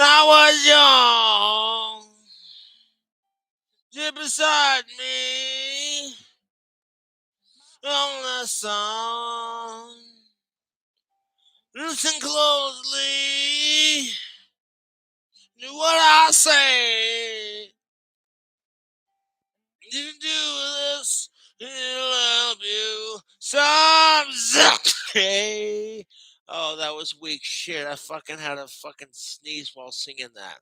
I was young. Sit beside me on the sun. Listen closely to what I say. You do this, it'll help you someday. Oh, that was weak shit. I fucking had a fucking sneeze while singing that.